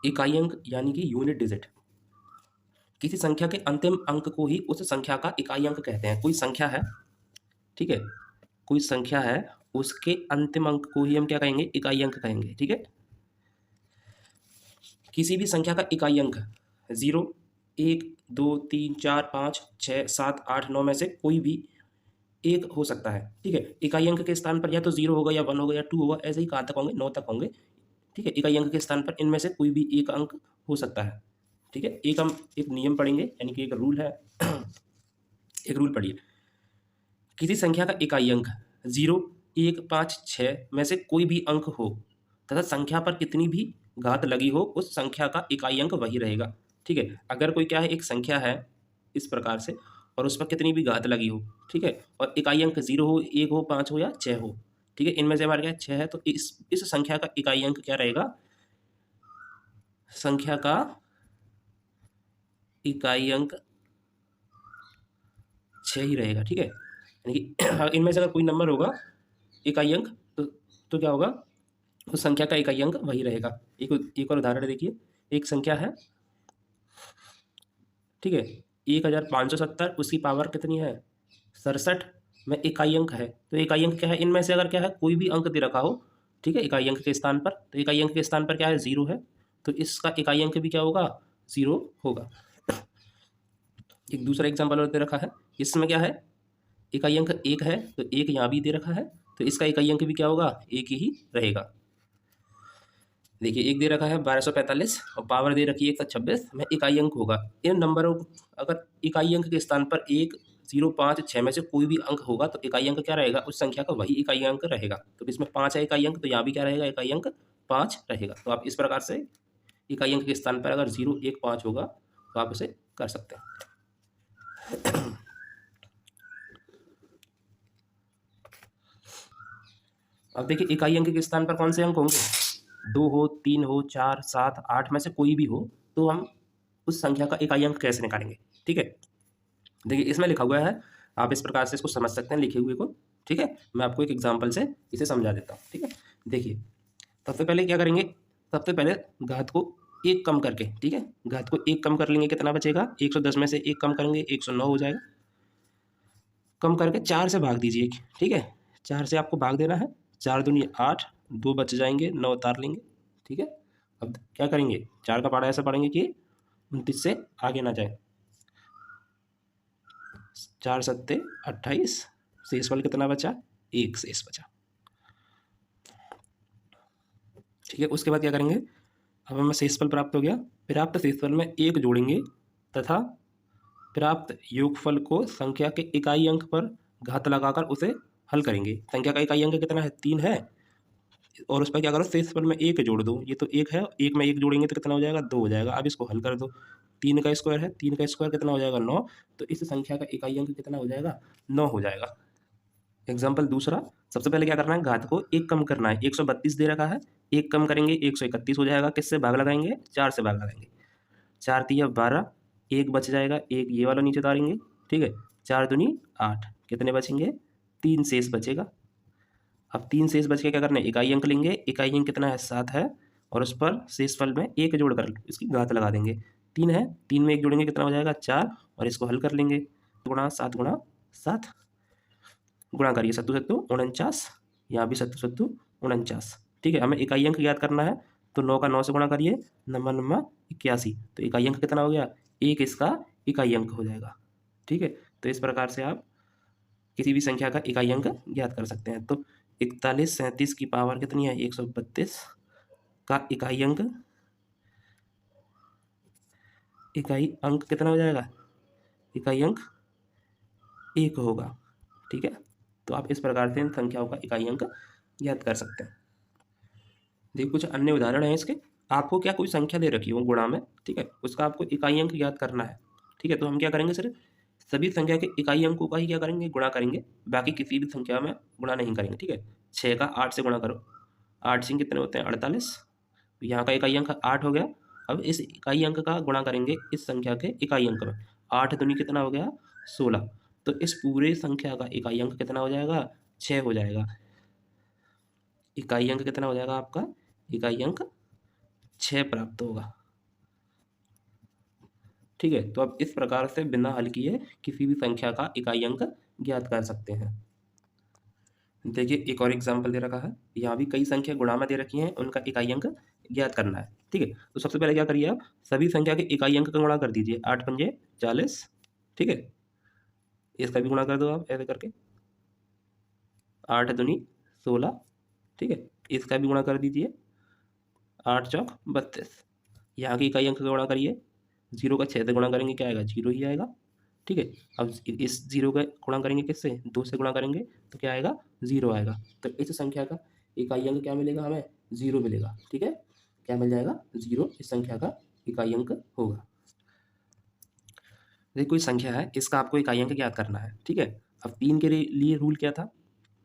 इकाई अंक यानी कि यूनिट डिजिट। किसी संख्या के अंतिम अंक को ही उस संख्या का इकाई अंक कहते हैं। कोई संख्या है, ठीक है, कोई संख्या है, उसके अंतिम अंक को ही हम क्या कहेंगे? इकाई अंक कहेंगे, ठीक है। किसी भी संख्या का इकाई अंक 0, 1, 2, 3, 4, 5, 6, 7, 8, 9 में से कोई भी एक हो सकता है, ठीक है। इकाई अंक के स्थान पर या तो 0 होगा या 1 होगा या 2 होगा, ऐसे ही कहाँ तक होंगे? 9 तक होंगे, ठीक है। इकाई अंक के स्थान पर इनमें से कोई भी एक अंक हो सकता है, ठीक है। एक हम एक नियम पढ़ेंगे, यानी कि एक रूल है। एक रूल पढ़िए। किसी संख्या का इकाई अंक 0, 1, 5, 6 में से कोई भी अंक हो तथा संख्या पर कितनी भी घात लगी हो, उस संख्या का इकाई अंक वही रहेगा, ठीक है। अगर कोई क्या है, एक संख्या है इस प्रकार से और उस पर कितनी भी घात लगी हो, ठीक है, और इकाई अंक 0 हो, 1 हो, 5 हो या 6 हो, ठीक है, इनमें से हमारे क्या 6 है, तो इस संख्या का इकाई अंक क्या रहेगा? संख्या का इकाई अंक 6 ही रहेगा, ठीक है। यानी कि इनमें से अगर कोई नंबर होगा इकाई अंक, तो क्या होगा? उस संख्या का इकाई अंक वही रहेगा। एक और उदाहरण देखिए। एक संख्या है, ठीक है, 1570, उसकी पावर कितनी है? 67 में इकाई अंक है, तो इकाई अंक क्या है? इनमें से अगर क्या है, कोई भी अंक दे रखा हो, ठीक है, इकाई अंक के स्थान पर, तो इकाई अंक के स्थान पर क्या है? 0 है, तो इसका इकाई अंक भी क्या होगा? 0 होगा। एक दूसरा एग्जाम्पल और दे रखा है, इसमें क्या है? इकाई अंक 1 है, तो 1 यहाँ भी दे रखा है, तो इसका इकाई अंक भी क्या होगा? 1 ही रहेगा। देखिए, एक दे रखा है 1245 और पावर दे रखी है 126 में इकाई अंक होगा। इन नंबरों, अगर इकाई अंक के स्थान पर 1, 0, 5, 6 में से कोई भी अंक होगा, तो इकाई अंक क्या रहेगा? उस संख्या का वही इकाई अंक रहेगा। तो इसमें 5 है इकाई अंक, तो यहाँ भी क्या रहेगा? इकाई अंक 5 रहेगा। तो आप इस प्रकार से इकाई अंक के स्थान पर अगर 0, 1, 5 होगा, तो आप इसे कर सकते हैं। अब देखिए, इकाई अंक के स्थान पर कौन से अंक होंगे? 2 हो, 3 हो, 4, 7, 8 में से कोई भी हो, तो हम उस संख्या का इकाई अंक कैसे निकालेंगे, ठीक है। देखिए, इसमें लिखा हुआ है, आप इस प्रकार से इसको समझ सकते हैं लिखे हुए को, ठीक है। मैं आपको एक एग्जाम्पल से इसे समझा देता हूँ, ठीक है। देखिए, सबसे पहले क्या करेंगे? सबसे पहले घात को 1 कम करके, ठीक है, घात को 1 कम कर लेंगे, कितना बचेगा? 110 में से 1 कम करेंगे, 109 हो जाएगा। कम करके 4 से भाग दीजिए, ठीक है, 4 से आपको भाग देना है। 4 दूनी 8, 2 बच जाएंगे, 9 उतार लेंगे, ठीक है। अब क्या करेंगे? 4 का पहाड़ा ऐसा पढ़ेंगे कि 29 से आगे ना जाए। 4 सत्ते 28, शेषफल कितना बचा? 1 शेष बचा, ठीक है। उसके बाद क्या करेंगे? अब हमें शेषफल प्राप्त हो गया। प्राप्त शेषफल में 1 जोड़ेंगे तथा प्राप्त योगफल को संख्या के इकाई अंक पर घात लगाकर उसे हल करेंगे। संख्या का इकाई अंक कितना है? 3 है, और उस पर क्या करो? शेषफल में 1 जोड़ दो। ये तो 1 है, 1 में 1 जोड़ेंगे तो कितना हो जाएगा? 2 हो जाएगा। अब इसको हल कर दो। 3 का स्क्वायर है, 3 का स्क्वायर कितना हो जाएगा? 9। तो इस संख्या का इकाई अंक कितना हो जाएगा? 9 हो जाएगा। एग्जाम्पल दूसरा, सबसे पहले क्या करना है? घात को 1 कम करना है। 132 दे रखा है, 1 कम करेंगे 131 हो जाएगा। किससे भाग लगाएंगे? 4 से भाग लगाएंगे। 4 तिया 12, 1 बच जाएगा, 1 ये वाला नीचे उतारेंगे, ठीक है। 4 दूनी 8, कितने बचेंगे? 3 शेष बचेगा। अब 3 शेष बच के क्या करना है? इकाई अंक लेंगे। इकाई अंक कितना है? 7 है, और उस पर शेषफल में 1 जोड़कर इसकी घात लगा देंगे। 3 है, 3 में 1 जोड़ेंगे कितना हो जाएगा? 4, और इसको हल कर लेंगे। गुणा 7 गुणा 7, गुणा करिए, 7 7 49, यहाँ भी 7 7 49, ठीक है। हमें इकाई अंक याद करना है, तो 9 का 9 से गुणा करिए, नंबर 81, तो इकाई अंक कितना हो गया? 1 इसका इकाई अंक हो जाएगा, ठीक है। तो इस प्रकार से आप किसी भी संख्या का इकाई अंक ज्ञात कर सकते हैं। तो 41 37 की पावर कितनी है? 132 का इकाई अंक कितना हो जाएगा? इकाई अंक 1 होगा, ठीक है। तो आप इस प्रकार से इन संख्याओं का इकाई अंक ज्ञात कर सकते हैं। देखिए, कुछ अन्य उदाहरण हैं इसके। आपको क्या कोई संख्या दे रखी हो गुणा में, ठीक है, उसका आपको इकाई अंक ज्ञात करना है, ठीक है। तो हम क्या करेंगे? सिर्फ सभी संख्या के इकाई अंकों का ही क्या करेंगे? गुणा करेंगे, बाकी किसी भी संख्या में गुणा नहीं करेंगे, ठीक है। 6 का 8 से गुणा करो, 8 से कितने होते हैं? 48, यहाँ का इकाई अंक 8 हो गया। अब इस इकाई अंक का गुणा करेंगे इस संख्या के इकाई अंक में। 8 दूनी कितना हो गया? 16, तो इस पूरे संख्या का इकाई अंक कितना हो जाएगा? 6 हो जाएगा। इकाई अंक कितना हो जाएगा आपका? इकाई अंक 6 प्राप्त होगा। ठीक है, तो अब इस प्रकार से बिना हल किए किसी भी संख्या का इकाई अंक ज्ञात कर सकते हैं। देखिए एक और एग्जाम्पल दे रखा है, यहाँ भी कई संख्या गुणा में दे रखी हैं, उनका इकाई अंक ज्ञात करना है। ठीक है, तो सबसे पहले क्या करिए आप, सभी संख्या के इकाई अंक का गुणा कर दीजिए। 8 पंजे 40। ठीक है, इसका भी गुणा कर दो आप ऐसे करके, 8 दूनी 16। ठीक है, इसका भी गुणा कर दीजिए, 8 चौक 32। यहाँ की इकाई अंक का गुणा करिए, 0 का 6 से गुणा करेंगे क्या आएगा, 0 ही आएगा। ठीक है, अब इस 0 का गुणा करेंगे किससे, 2 से गुणा करेंगे तो क्या आएगा, 0 आएगा। तो इस संख्या का इकाई अंक क्या मिलेगा हमें, 0 मिलेगा। ठीक है, क्या मिल जाएगा, 0 इस संख्या का इकाई अंक होगा। देखिए कोई संख्या है, इसका आपको इकाई अंक ज्ञात करना है। ठीक है, अब 3 के लिए रूल क्या था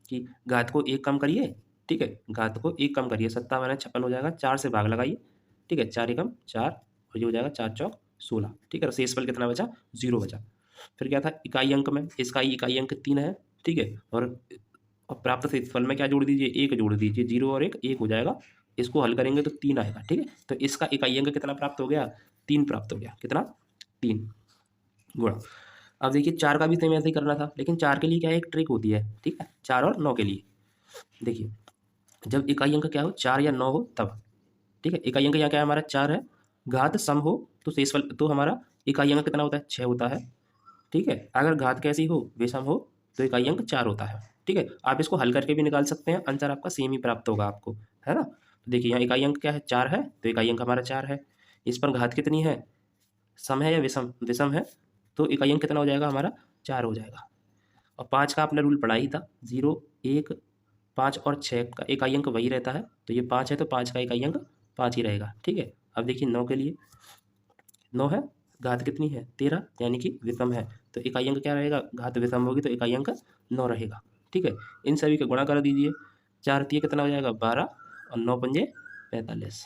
कि घात को 1 कम करिए। ठीक है, घात को 1 कम करिए, 57 56 हो जाएगा, 4 से भाग लगाइए। ठीक है, 4 एकम 4 और ये हो जाएगा 4 चौक 16। ठीक है, शेषफल कितना बचा, 0 बचा। फिर क्या था, इकाई अंक में इसका इकाई अंक 3 है। ठीक है, और प्राप्त शेषफल में क्या जोड़ दीजिए, 1 जोड़ दीजिए, 0 और 1 हो जाएगा। इसको हल करेंगे तो 3 आएगा। ठीक है, तो इसका इकाई अंक कितना प्राप्त हो गया, 3 प्राप्त हो गया। कितना, 3 गुणा। अब देखिए 4 का भी सेम ऐसे ही करना था, लेकिन 4 के लिए क्या है, एक ट्रिक होती है। ठीक है, 4 और 9 के लिए देखिए, जब इकाई अंक क्या हो, 4 या 9 हो तब। ठीक है, इकाई अंक यहाँ क्या है हमारा, 4 है, घात सम हो तो शेषफल तो हमारा इकाई अंक कितना होता है, 6 होता है। ठीक है, अगर घात कैसी हो, विषम हो, तो इकाई अंक 4 होता है। ठीक है, आप इसको हल करके भी निकाल सकते हैं, आंसर आपका सेम ही प्राप्त होगा आपको, है ना। तो देखिए यहाँ इकाई अंक क्या है, 4 है, तो इकाई अंक हमारा 4 है। इस पर घात कितनी है, सम है या विषम, विषम है, तो इकाई अंक कितना हो जाएगा हमारा, 4 हो जाएगा। और 5 का आपने रूल पढ़ा ही था, 0 1 5 और 6 का इकाई अंक वही रहता है, तो ये 5 है तो 5 का इकाई अंक 5 ही रहेगा। ठीक है, अब देखिए 9 के लिए, 9 है, घात कितनी है, 13, यानी कि विषम है, तो इकाई अंक क्या रहेगा, घात विषम होगी तो इकाई अंक 9 रहेगा। ठीक है, इन सभी का गुणा कर दीजिए, 4 तिये कितना हो जाएगा, 12 और 9 पंजे 45।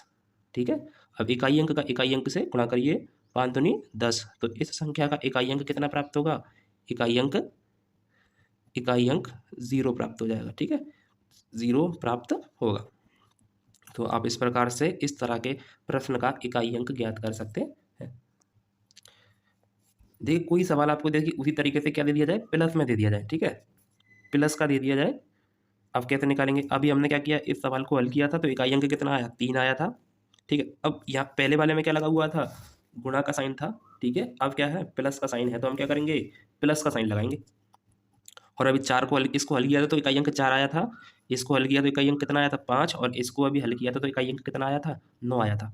ठीक है, अब इकाई अंक का इकाई अंक से गुणा करिए, 5 दूनी 10, तो इस संख्या का इकाई अंक कितना प्राप्त होगा, इकाई अंक 0 प्राप्त हो जाएगा। ठीक है, 0 प्राप्त होगा। तो आप इस प्रकार से इस तरह के प्रश्न का इकाई अंक ज्ञात कर सकते हैं। देखिए कोई सवाल आपको देखिए उसी तरीके से क्या दे दिया जाए, प्लस में दे दिया जाए। ठीक है, प्लस का दे दिया जाए, अब कैसे निकालेंगे, अभी हमने क्या किया, इस सवाल को हल किया था तो इकाई अंक कितना आया, 3 आया था। ठीक है, अब यहाँ पहले वाले में क्या लगा हुआ था, गुणा का साइन था। ठीक है, अब क्या है, प्लस का साइन है, तो हम क्या करेंगे, प्लस का साइन लगाएंगे। और अभी 4 को इसको हल किया था तो इकाई अंक 4 आया था, इसको हल किया तो इकाई अंक कितना आया था, 5, और इसको अभी हल किया था तो इकाई अंक कितना आया था, 9 आया था।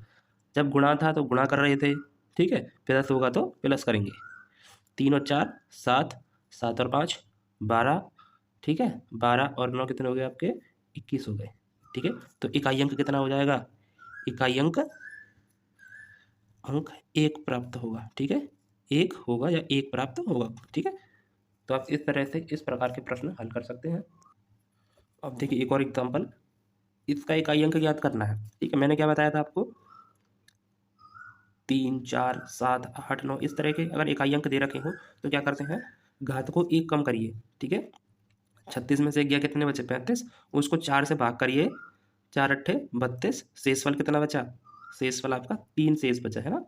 जब गुणा था तो गुणा कर रहे थे। ठीक है, प्लस होगा तो प्लस करेंगे, 3 और 4 7, 7 और 5 12। ठीक है, 12 और 9 कितने हो गए आपके, 21 हो गए। ठीक है, तो इकाई अंक कितना हो जाएगा, इकाई अंक 1 प्राप्त होगा। ठीक है, 1 होगा या 1 प्राप्त होगा। ठीक है, तो आप इस तरह से इस प्रकार के प्रश्न हल कर सकते हैं। अब देखिए एक और एग्जाम्पल, इसका इकाई अंक ज्ञात करना है। ठीक है, मैंने क्या बताया था आपको, 3 4 7 8 9 इस तरह के अगर इकाई अंक दे रखे हो तो क्या करते हैं, घात को 1 कम करिए। ठीक है, 36 में से गया कितने बचे, 35, उसको 4 से भाग करिए, 4 अट्ठे 32, शेषफल कितना बचा, शेषफल आपका 3 शेष बचा है ना,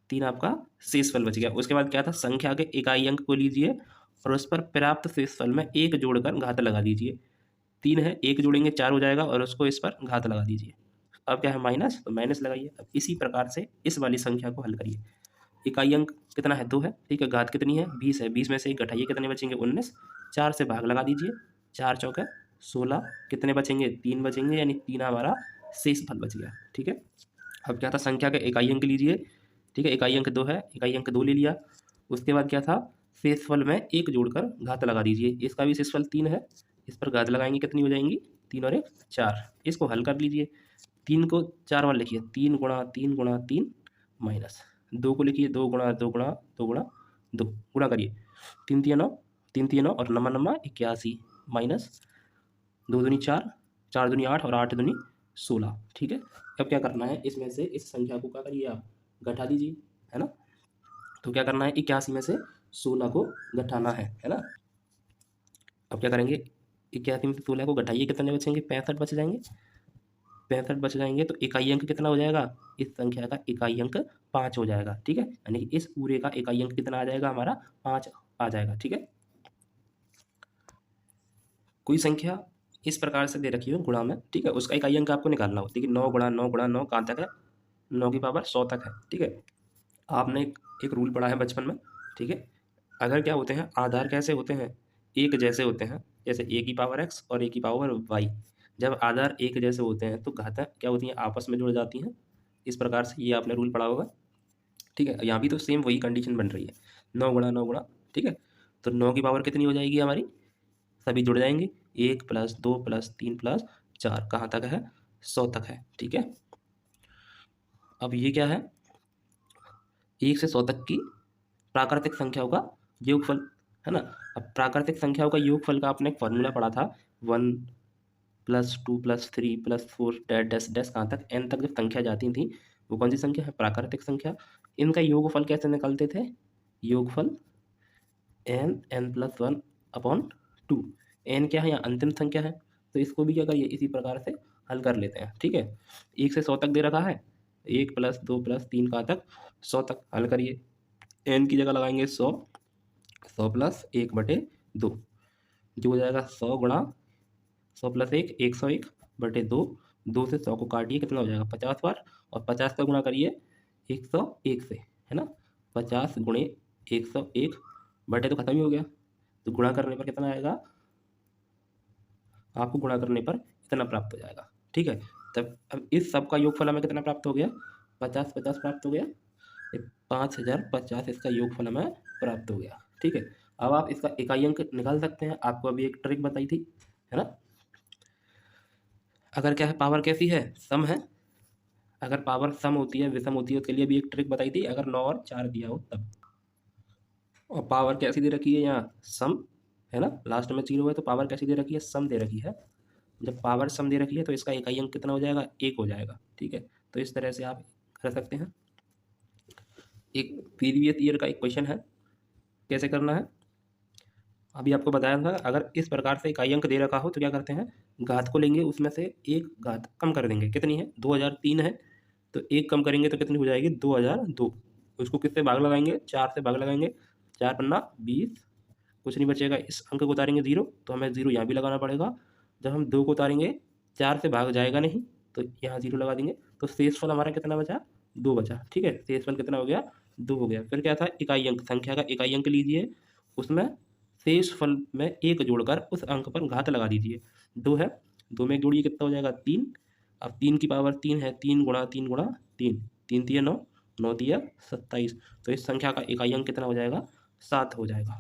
3 आपका शेषफल बच गया। उसके बाद क्या था, संख्या के इकाई अंक को लीजिए और उस पर प्राप्त शेषफल में 1 जोड़कर घात लगा दीजिए। 3 है, 1 जोड़ेंगे 4 हो जाएगा और उसको इस पर घात लगा दीजिए। अब क्या है, माइनस, तो माइनस लगाइए। अब इसी प्रकार से इस वाली संख्या को हल करिए। इकाई अंक कितना है, 2 है। ठीक है, घात कितनी है, 20 है, 20 में से 1 घटाइए, कितने बचेंगे, 19, 4 से भाग लगा दीजिए, 4 चौके 16, कितने बचेंगे, 3 बचेंगे, यानी 3 हमारा शेषफल बच गया। ठीक है, अब क्या था, संख्या के इकाई अंक लीजिए। ठीक है, इकाई अंक 2 है, इकाई अंक 2 ले लिया। उसके बाद क्या था, शेषफल में 1 जोड़कर घात लगा दीजिए, इसका भी शेषफल 3 है, इस पर घात लगाएंगे, कितनी हो जाएंगी, 3 और 1 4, इसको हल कर लीजिए। 3 को 4 बार लिखिए, 3 गुणा 3 गुणा 3 माइनस 2 को लिखिए, 2 गुणा 2 गुणा 2 गुणा 2, गुणा करिए, 3 3 9, 3 3 9 और 9 9 81, माइनस 2 दूनी 4, 4 दूनी 8 और 8 दूनी 16। ठीक है, अब क्या करना है, इसमें से इस संख्या को क्या करिए आप, घटा दीजिए, है ना। तो क्या करना है, 81 में से 16 को घटाना है ना। अब क्या करेंगे, 81 में से 16 को घटाइए, कितने बचेंगे, 65 बच जाएंगे। 65 बच जाएंगे तो इकाई अंक कितना हो जाएगा, इस संख्या का इकाई अंक 5 हो जाएगा। ठीक है, यानी कि इस पूरे का इकाई अंक कितना आ जाएगा हमारा, 5 आ जाएगा। ठीक है, कोई संख्या इस प्रकार से दे रखी हो गुणा में, ठीक है, उसका इकाई अंक आपको निकालना हो। देखिए 9 गुणा 9 गुणा 9 कहाँ तक है, 9 की पावर 100 तक है। ठीक है, आपने एक रूल पढ़ा है बचपन में। ठीक है, अगर क्या होते हैं, आधार कैसे होते हैं, एक जैसे होते हैं, जैसे a की पावर x और a की पावर y। जब आधार एक जैसे होते हैं तो घातें क्या होती हैं, आपस में जुड़ जाती हैं। इस प्रकार से ये आपने रूल पढ़ा होगा। ठीक है, यहाँ भी तो सेम वही कंडीशन बन रही है, 9 गुणा 9 गुणा। ठीक है, तो 9 की पावर कितनी हो जाएगी हमारी, सभी जुड़ जाएंगे, 1 + 2 + 3 + 4 कहाँ तक है, 100 तक है। ठीक है, अब ये क्या है, 1 से 100 तक की प्राकृतिक संख्याओं का योगफल, है ना। अब प्राकृतिक संख्याओं का योगफल का आपने एक फॉर्मूला पढ़ा था, 1 + 2 + 3 + 4 डैश डैश डैश कहाँ तक, n तक जब संख्या जाती थी, वो कौन सी संख्या है, प्राकृतिक संख्या। इनका योगफल कैसे निकालते थे, योगफल n+1/2। n क्या है, यहाँ अंतिम संख्या है, तो इसको भी क्या करिए, इसी प्रकार से हल कर लेते हैं। ठीक है, 1 से 100 तक दे रखा है, 1 + 2 + 3 कहाँ तक, 100 तक। हल करिए, n की जगह लगाएंगे 100, 100 + 1/2, जो हो जाएगा 100 गुणा 100 + 1 101/2। 2 से 100 को काटिए, कितना हो जाएगा 50 बार, और 50 का गुणा करिए 101 से, है ना। 50 × 101 बटे तो खत्म ही हो गया, तो गुणा करने पर कितना आएगा, आपको गुणा करने पर इतना प्राप्त हो जाएगा। ठीक है, तब अब इस सब का योगफल हमें कितना प्राप्त हो गया, 50 50 प्राप्त हो गया, 5050 इसका योगफल हमें प्राप्त हो गया। ठीक है, अब आप इसका इकाई अंक निकाल सकते हैं, आपको अभी एक ट्रिक बताई थी, है ना। अगर क्या है, पावर कैसी है, सम है, अगर पावर सम होती है विषम होती है, उसके लिए भी एक ट्रिक बताई थी, अगर 9 और 4 दिया हो तब। और पावर कैसी दे रखी है, यहाँ सम, है ना, लास्ट में 0 है, तो पावर कैसी दे रखी है, सम दे रखी है। जब पावर सम दे रखी है तो इसका इकाई अंक कितना हो जाएगा, 1 हो जाएगा। ठीक है, तो इस तरह से आप कर सकते हैं। एक प्रीवियस ईयर का एक क्वेश्चन है, कैसे करना है, अभी आपको बताया था। अगर इस प्रकार से इकाई अंक दे रखा हो तो क्या करते हैं, घात को लेंगे, उसमें से एक घात कम कर देंगे, कितनी है, 2003 है, तो एक कम करेंगे तो कितनी हो जाएगी, 2002। उसको किससे भाग लगाएंगे, 4 से भाग लगाएंगे, 4 पन्ना 20, कुछ नहीं बचेगा। इस अंक को उतारेंगे 0, तो हमें 0 यहाँ भी लगाना पड़ेगा। जब हम 2 को उतारेंगे, 4 से भाग जाएगा नहीं, तो यहाँ 0 लगा देंगे, तो शेषफल हमारा कितना बचा, 2 बचा। ठीक है, शेषफल कितना हो गया, 2 हो गया। फिर क्या था, इकाई अंक, संख्या का इकाई अंक लीजिए, उसमें शेषफल में 1 जोड़कर उस अंक पर घात लगा दीजिए। 2 है, 2 में 1 जोड़िए, कितना हो जाएगा, 3। अब 3 की पावर 3 है, 3 × 3 × 3, 3 × 9, 9 × 27, तो इस संख्या का इकाई अंक कितना हो जाएगा, 7 हो जाएगा।